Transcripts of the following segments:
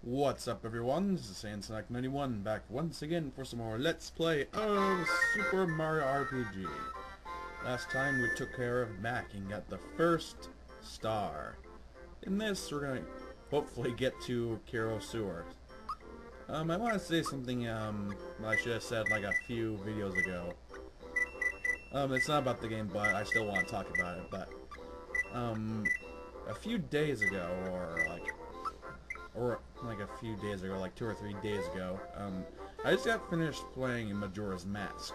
What's up, everyone? This is Saiyan 91 back once again for some more Let's Play of Super Mario RPG. Last time we took care of Mac and got the first star. In this, we're gonna hopefully get to Kiro Sewer. I want to say something I should have said like a few videos ago. It's not about the game, but I still want to talk about it. But a few days ago, or like a few days ago, like 2 or 3 days ago, I just got finished playing Majora's Mask.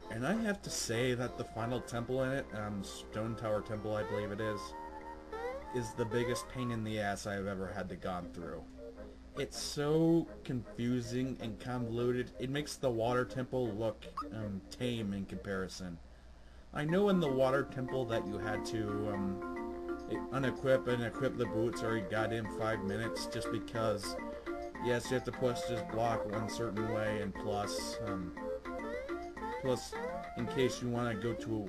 And I have to say that the final temple in it, Stone Tower Temple I believe it is the biggest pain in the ass I've ever had to gone through. It's so confusing and convoluted, it makes the Water Temple look tame in comparison. I know in the Water Temple that you had to unequip and equip the boots or you got in 5 minutes just because, yes, you have to push this block one certain way, and plus in case you want to go to,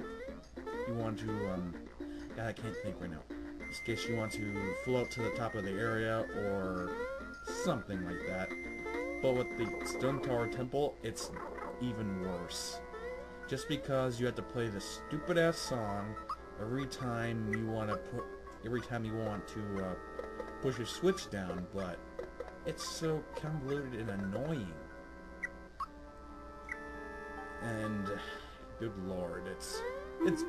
God, I can't think right now, in case you want to float to the top of the area or something like that. But with the Stone Tower Temple, it's even worse. Just because you have to play this stupid ass song every time you want to push your switch down, but it's so convoluted and annoying. And good lord, it's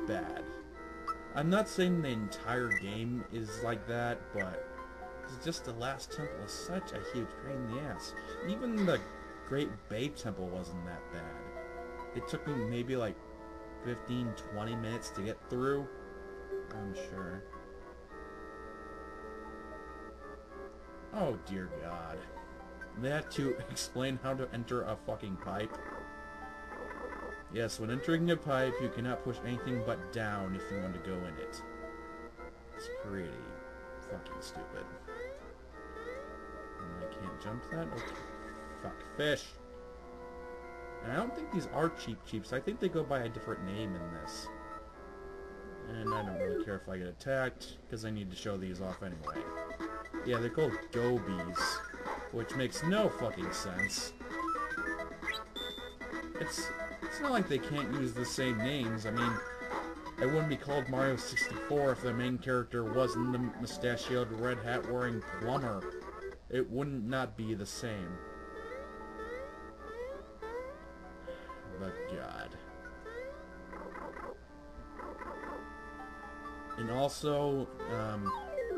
bad. I'm not saying the entire game is like that, but it's just the last temple is such a huge pain in the ass. Even the Great Bay Temple wasn't that bad. It took me maybe like 15-20 minutes to get through, I'm sure. Oh dear God. They had to explain how to enter a fucking pipe. Yes, when entering a pipe, you cannot push anything but down if you want to go in it. It's pretty fucking stupid. And I can't jump that? Okay. Fuck. Fish! And I don't think these are Cheeps. I think they go by a different name in this. And I don't really care if I get attacked, because I need to show these off anyway. Yeah, they're called Gobies, which makes no fucking sense. It's not like they can't use the same names. I mean, it wouldn't be called Mario 64 if the main character wasn't the mustachioed, red hat wearing plumber. It wouldn't not be the same. But God. And also,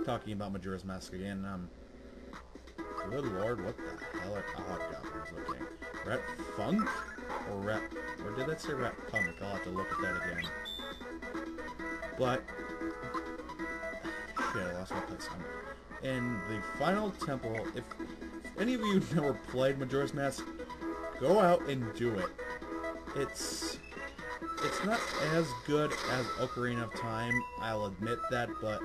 talking about Majora's Mask again, good lord, what the hell are, oh god, who's looking? Rat Funk? Or did that say Rat Punk? I'll have to look at that again. But, shit, I lost my place. In the final temple, if any of you never played Majora's Mask, go out and do it. It's not as good as Ocarina of Time, I'll admit that, but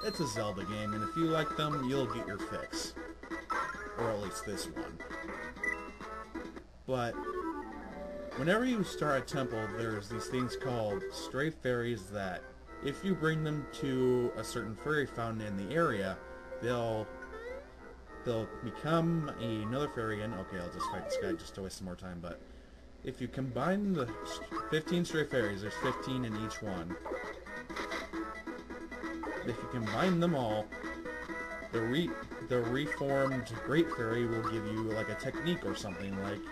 it's a Zelda game, and if you like them, you'll get your fix. Or at least this one. But whenever you start a temple, there's these things called stray fairies that, if you bring them to a certain fairy fountain in the area, they'll become another fairy again. Okay, I'll just fight this guy just to waste some more time, but if you combine the 15 stray fairies, there's 15 in each one. If you combine them all, the reformed Great Fairy will give you like a technique or something. Like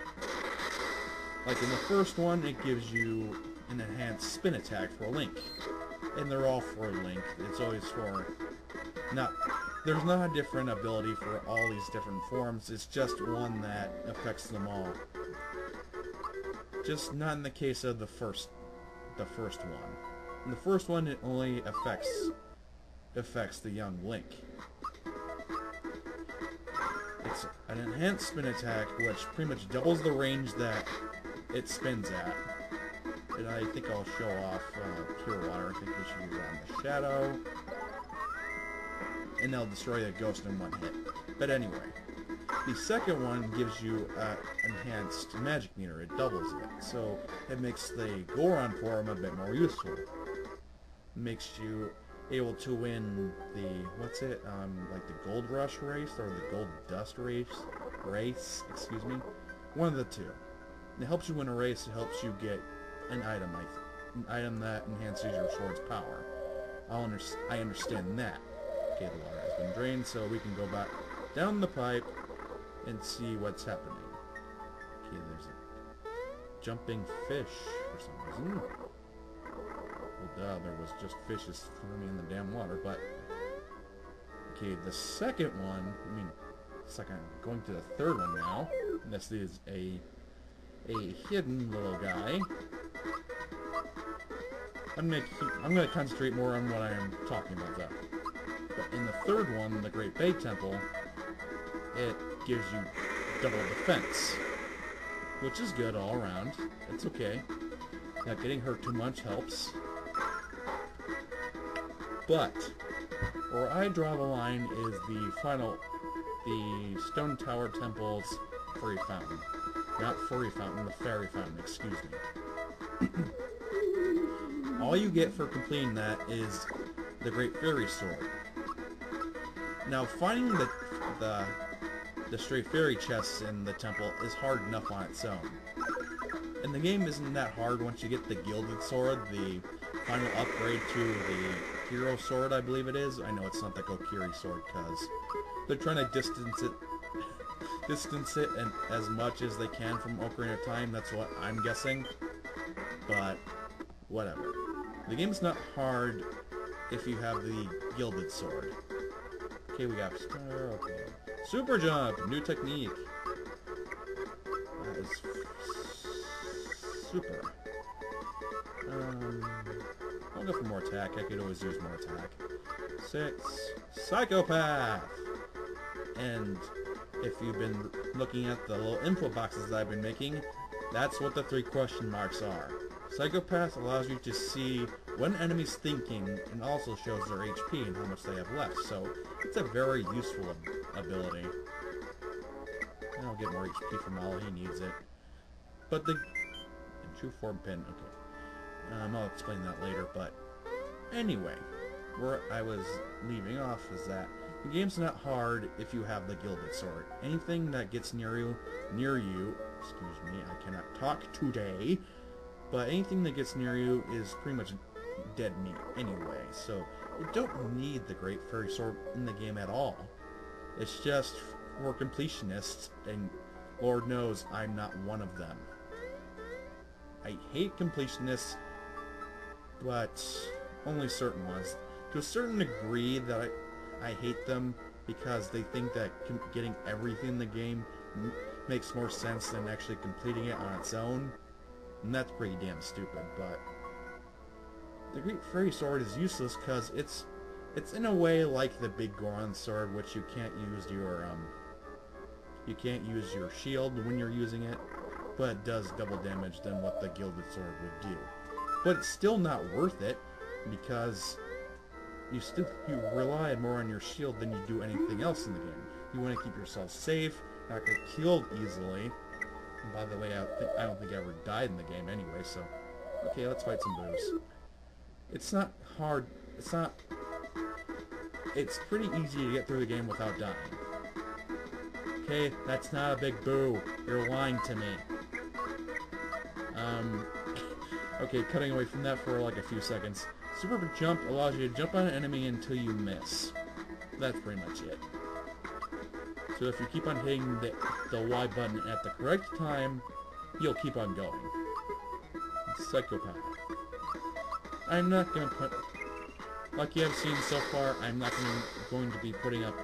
in the first one, it gives you an enhanced spin attack for Link, and they're all for Link. It's always for there's not a different ability for all these different forms. It's just one that affects them all. Just not in the case of the first one. In the first one, it only affects the young Link. It's an enhanced spin attack, which pretty much doubles the range that it spins at. And I think I'll show off Pure Water. I think we should use it on the Shadow. And they'll destroy the ghost in one hit. But anyway. The second one gives you an enhanced magic meter. It doubles it. So it makes the Goron form a bit more useful. Makes you able to win the, what's it, like the Gold Rush race or the Gold Dust excuse me, one of the two. It helps you win a race. It helps you get an item, an item that enhances your sword's power. I understand that. Okay, the water has been drained, so we can go back down the pipe and see what's happening. Okay, there's a jumping fish for some reason. Well, duh, there was just fishes swimming in the damn water, but... Okay, the second one, going to the third one now. This is a hidden little guy. I'm gonna concentrate more on what I am talking about though. But in the third one, the Great Bay Temple, it gives you double defense, which is good all around. It's okay. Not getting hurt too much helps. But where I draw the line is the Stone Tower Temple's Furry Fountain. Not Furry Fountain, the Fairy Fountain, excuse me. All you get for completing that is the Great Fairy Sword. Now, finding the stray fairy chests in the temple is hard enough on its own. And the game isn't that hard once you get the Gilded Sword, the final upgrade to the Hero Sword, I believe it is. I know it's not the Kokiri Sword, because they're trying to distance it and as much as they can from Ocarina of Time. That's what I'm guessing. But, whatever. The game's not hard if you have the Gilded Sword. Okay, we got okay. Super Jump! New technique. That is super. I'll go for more attack. I could always use more attack. 6. Psychopath! And if you've been looking at the little info boxes that I've been making, that's what the 3 question marks are. Psychopath allows you to see what an enemy's thinking and also shows their HP and how much they have left, so it's a very useful ability. And I'll get more HP from Ollie, he needs it. But the... True form pin, okay. I'll explain that later, but... Anyway, where I was leaving off is that the game's not hard if you have the Gilded Sword. Anything that gets near you, excuse me, I cannot talk today, but anything that gets near you is pretty much dead meat anyway, so you don't need the Great Fairy Sword in the game at all. It's just for completionists, and Lord knows I'm not one of them. I hate completionists, but only certain ones. To a certain degree that I hate them because they think that getting everything in the game makes more sense than actually completing it on its own. And that's pretty damn stupid, but the Great Fairy Sword is useless because it's in a way like the Big Goron Sword, which you can't use your shield when you're using it, but it does double damage than what the Gilded Sword would do. But it's still not worth it because you rely more on your shield than you do anything else in the game. You want to keep yourself safe, not get killed easily. And by the way, I don't think I ever died in the game anyway, so... Okay, let's fight some boos. It's not hard. It's pretty easy to get through the game without dying. Okay, that's not a big boo. You're lying to me. Okay, cutting away from that for like a few seconds. Super Jump allows you to jump on an enemy until you miss. That's pretty much it. So if you keep on hitting the Y button at the correct time, you'll keep on going. Psychopath. I'm not going to put... Like you have seen so far, I'm not going to be putting up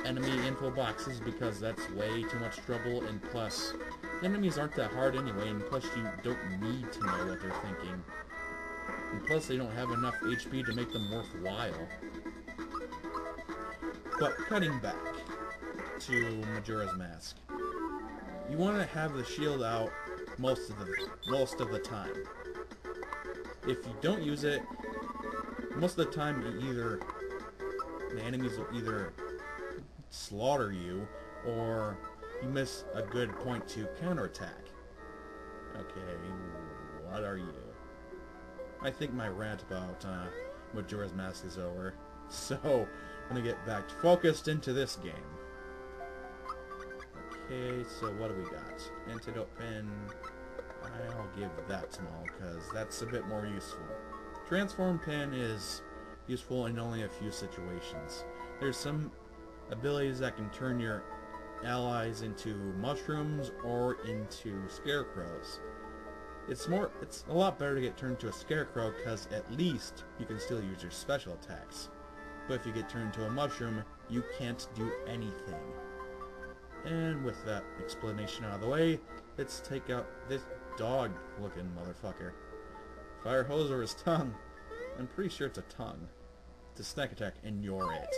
enemy info boxes because that's way too much trouble, and plus, the enemies aren't that hard anyway, and plus you don't need to know what they're thinking. And plus they don't have enough HP to make them worthwhile. But cutting back to Majora's Mask. You want to have the shield out most of the time. If you don't use it, most of the time the enemies will either slaughter you, or you miss a good point to counterattack. Okay, what are you? I think my rant about Majora's Mask is over. So, I'm gonna get back focused into this game. Okay, so what do we got? Antidote Pin. I'll give that to Mal, because that's a bit more useful. Transform Pin is useful in only a few situations. There's some abilities that can turn your allies into mushrooms or into scarecrows. It's a lot better to get turned into a scarecrow, because at least you can still use your special attacks. But if you get turned into a mushroom, you can't do anything. And with that explanation out of the way, let's take out this dog-looking motherfucker. Fire hose or his tongue. I'm pretty sure it's a tongue. It's a snack attack, and you're it.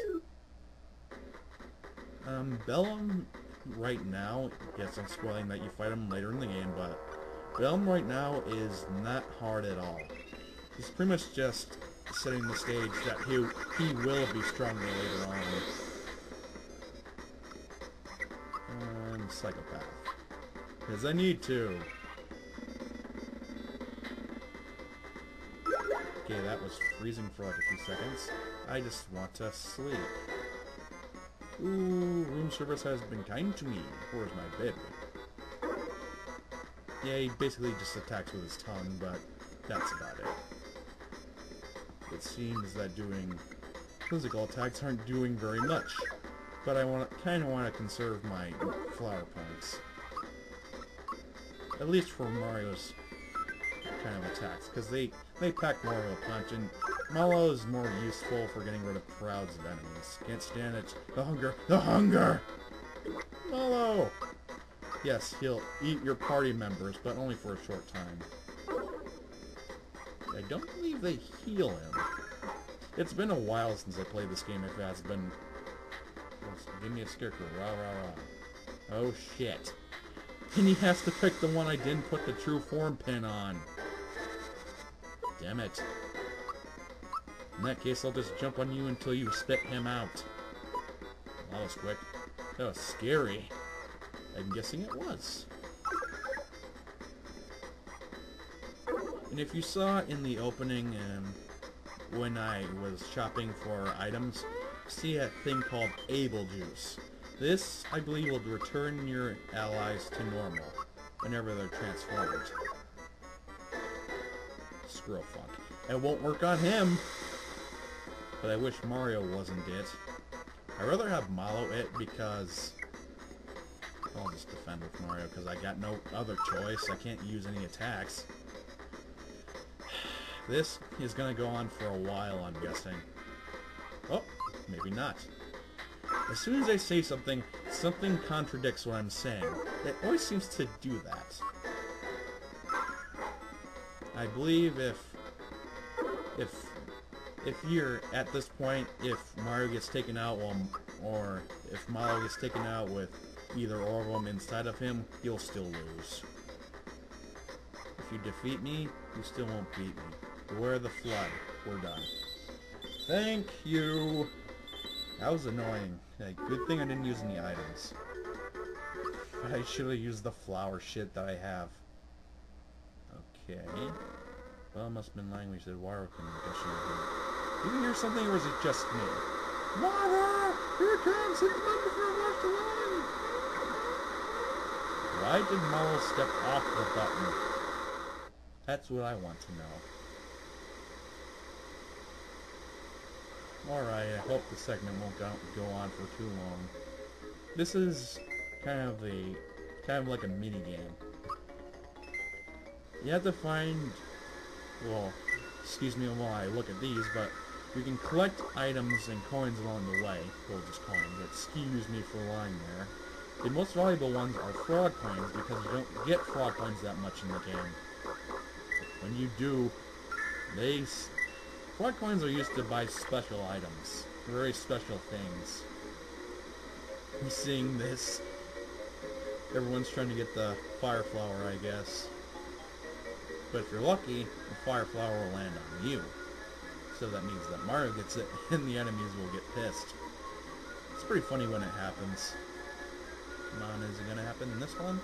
Bellum right now, yes, I'm spoiling that you fight him later in the game, but Bellum right now is not hard at all. He's pretty much just setting the stage that he will be stronger later on. And Psychopath. Because I need to. Okay, that was freezing for like a few seconds. I just want to sleep. Ooh, room service has been kind to me. Where's my bed? Yeah, he basically just attacks with his tongue, but that's about it. It seems that doing physical attacks aren't doing very much, but I kind of want to conserve my flower points. At least for Mario's kind of attacks, because they pack more of a punch, and Mallow is more useful for getting rid of crowds of enemies. Can't stand it. The hunger! The hunger! Mallow! Yes, he'll eat your party members, but only for a short time. I don't believe they heal him. It's been a while since I played this game, if it has been... Give me a scarecrow. Rah, rah, rah. Oh, shit. And he has to pick the one I didn't put the true form pin on. Damn it. In that case, I'll just jump on you until you spit him out. That was quick. That was scary. I'm guessing it was. And if you saw in the opening, when I was shopping for items, see a thing called Able Juice. This, I believe, will return your allies to normal whenever they're transformed. Squirrelfunk. It won't work on him, but I wish Mario wasn't it. I'd rather have Mallow it, because I'll just defend with Mario, because I got no other choice. I can't use any attacks. This is going to go on for a while, I'm guessing. Oh, maybe not. As soon as I say something, something contradicts what I'm saying. It always seems to do that. I believe if you're at this point, if Mario gets taken out, or if Mallow gets taken out with either or of them inside of him, you'll still lose. If you defeat me, you still won't beat me. Beware the flood. We're done. Thank you! That was annoying. Good thing I didn't use any items. But I should have used the flower shit that I have. Okay. Well, it must have been language that Waro can gushing over. Did you hear something, or is it just me? Waro! Here it comes! Hit the button before it washed away! Why did Mallow step off the button? That's what I want to know. Alright, I hope the segment won't go on for too long. This is kind of like a mini game. You have to find, well, excuse me while I look at these, but you can collect items and coins along the way. Well, just coins, excuse me for lying there. The most valuable ones are frog coins, because you don't get frog coins that much in the game. When you do, frog coins are used to buy special items. Very special things. I'm seeing this. Everyone's trying to get the fire flower, I guess. But if you're lucky, the fire flower will land on you. So that means that Mario gets it, and the enemies will get pissed. It's pretty funny when it happens. Come on, is it gonna happen in this one?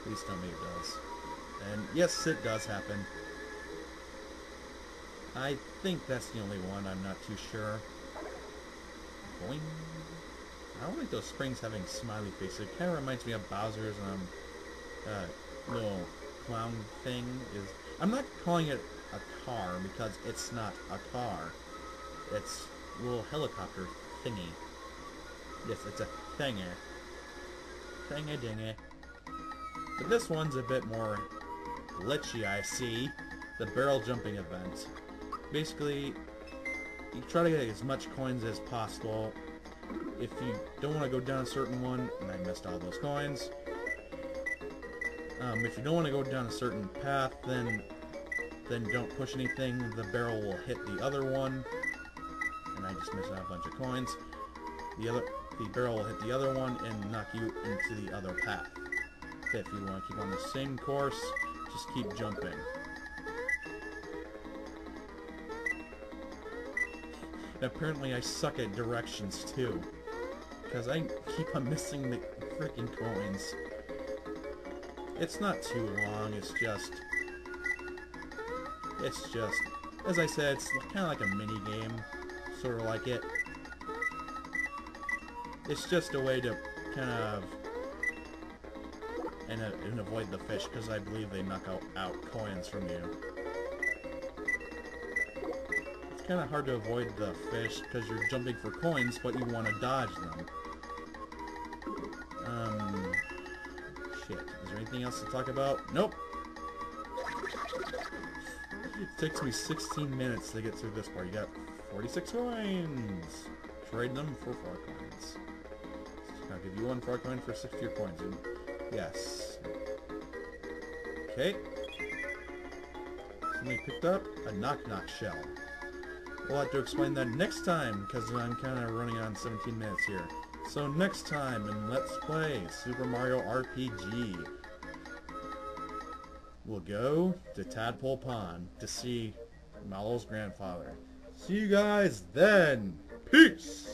Please tell me it does. And yes, it does happen. I think that's the only one. I'm not too sure. Boing. I don't like those springs having smiley faces. It kind of reminds me of Bowser's little clown thing. I'm not calling it a car because it's not a car. It's a little helicopter thingy. Yes, it's a thingy. Thingy-dingy. But this one's a bit more glitchy, I see. The barrel jumping event. Basically, you try to get as much coins as possible. If you don't want to go down a certain one, and I missed all those coins. If you don't want to go down a certain path, then don't push anything. The barrel will hit the other one, and I just missed out a bunch of coins. The barrel will hit the other one and knock you into the other path. If you want to keep on the same course, just keep jumping. And apparently I suck at directions too, because I keep on missing the freaking coins. It's not too long, it's just, as I said, it's kind of like a mini game, sort of like it. It's just a way to kind of, and avoid the fish, because I believe they knock out coins from you. It's kind of hard to avoid the fish, because you're jumping for coins, but you want to dodge them. Shit. Is there anything else to talk about? Nope! It takes me 16 minutes to get through this part. You got 46 coins! Trade them for 4 coins. I'll give you 1 4 coin for 6 of your coins. Yes. Okay. Something picked up a knock-knock shell. We'll have to explain that next time, because I'm kind of running on 17 minutes here. So next time in Let's Play Super Mario RPG, we'll go to Tadpole Pond to see Mallow's grandfather. See you guys then! Peace!